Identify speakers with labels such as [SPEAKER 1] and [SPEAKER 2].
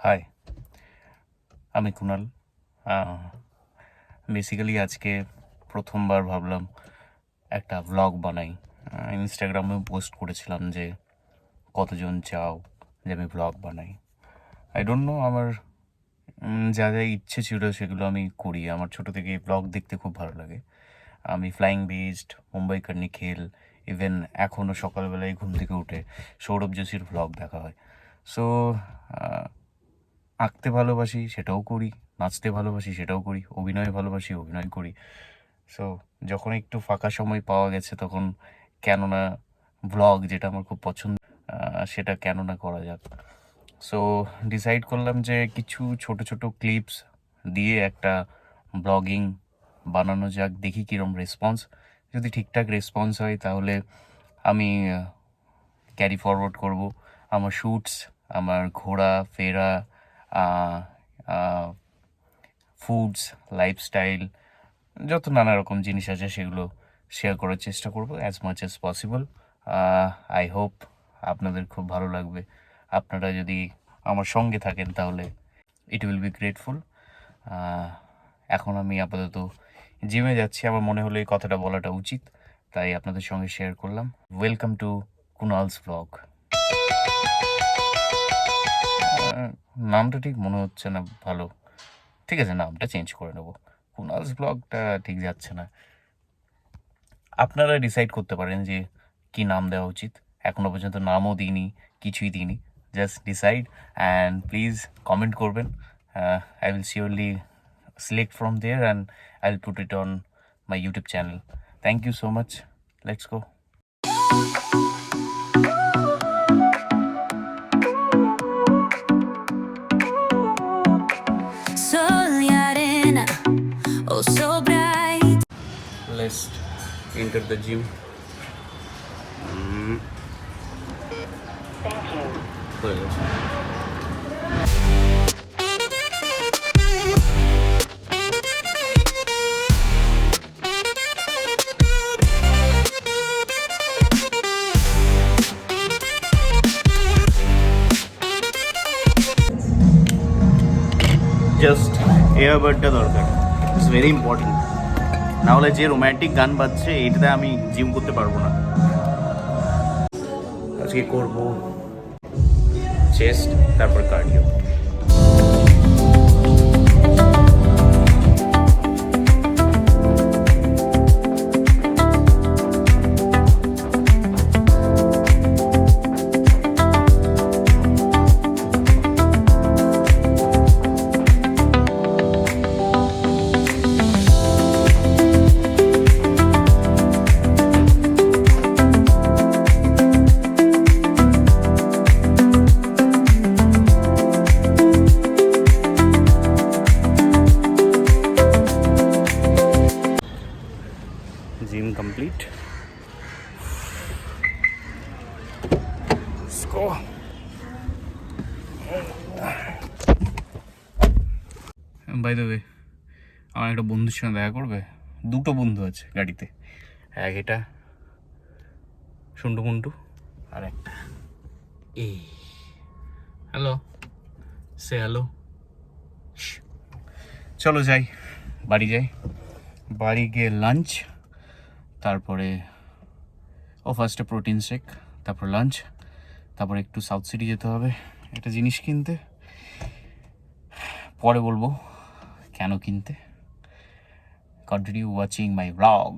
[SPEAKER 1] High, আমি Kunal. Basically আজকে প্রথমবার ভাবলাম একটা ভ্লগ বানাই। ইনস্টাগ্রামে পোস্ট করেছিলাম যে কতজন চাও যে আমি ভ্লগ বানাই। আই ডোন্ট নো, আমার যা যা ইচ্ছে ছিল সেগুলো আমি করি। আমার ছোটো থেকে ভ্লগ দেখতে খুব ভালো লাগে। আমি ফ্লাইং বিস্ট, মুম্বাই কান্নি খেল, ইভেন এখনও সকালবেলায় ঘুম থেকে উঠে সৌরভ যোশীর ভ্লগ দেখা হয়। সো আঁকতে ভালোবাসি, সেটাও করি। নাচতে ভালোবাসি, সেটাও করি। অভিনয় ভালোবাসি, অভিনয় করি। সো যখন একটু ফাঁকা সময় পাওয়া গেছে তখন কেন না ভ্লগ, যেটা আমার খুব পছন্দ, সেটা কেন না করা যাক। সো ডিসাইড করলাম যে কিছু ছোট ছোট ক্লিপস দিয়ে একটা ব্লগিং বানানো যাক, দেখি কীরকম রেসপন্স। যদি ঠিকঠাক রেসপন্স হয় তাহলে আমি ক্যারি ফরওয়ার্ড করব আমার শ্যুটস, আমার ঘোরা ফেরা, ফুডস, লাইফস্টাইল, যত নানা রকম জিনিস আছে সেগুলো শেয়ার করার চেষ্টা করব as much as possible. I hope আপনাদের খুব ভালো লাগবে। আপনারা যদি আমার সঙ্গে থাকেন তাহলে ইট উইল বি গ্রেটফুল। এখন আমি আপাতত জিমে যাচ্ছি, আমার মনে হলো এই কথাটা বলাটা উচিত, তাই আপনাদের সঙ্গে শেয়ার করলাম। Welcome to Kunal's blog. নামটা ঠিক মনে হচ্ছে না ভালো, ঠিক আছে নামটা চেঞ্জ করে নেব। কুনালস ব্লগটা ঠিক যাচ্ছে না। আপনারা ডিসাইড করতে পারেন যে কি নাম দেওয়া উচিত। এখনও পর্যন্ত নামও দিইনি, কিছুই দিইনি। Just decide and please comment করবেন। I will surely select from there and I will put it on my YouTube channel. Thank you so much. Let's go.
[SPEAKER 2] Sol y arena, oh so bright.
[SPEAKER 1] Let's enter the gym.
[SPEAKER 2] Thank you.
[SPEAKER 1] হয়ে গেছে। Just এয়ারবাডটা দরকার, it's very important. নাহলে যে romantic গান বাজছে এইটাতে আমি gym করতে পারবো না। আজকে করব চেস্ট, তারপর cardio. Gym complete. By the way, আমার একটা বন্ধুর সঙ্গে দেখা করবে। দুটো বন্ধু আছে গাড়িতে, এক এটা সুন্টু মুন্টু, আর একটা এই। হ্যালো, সে হ্যালো। চলো যাই, বাড়ি যাই। বাড়ি গিয়ে লাঞ্চ, তারপরে ফার্স্টে প্রোটিন শেক, তারপর লাঞ্চ, তারপরে একটু সাউথ সিটি যেতে হবে একটা জিনিস কিনতে। পরে বলবো কেন কিনতে। Continue watching my blog.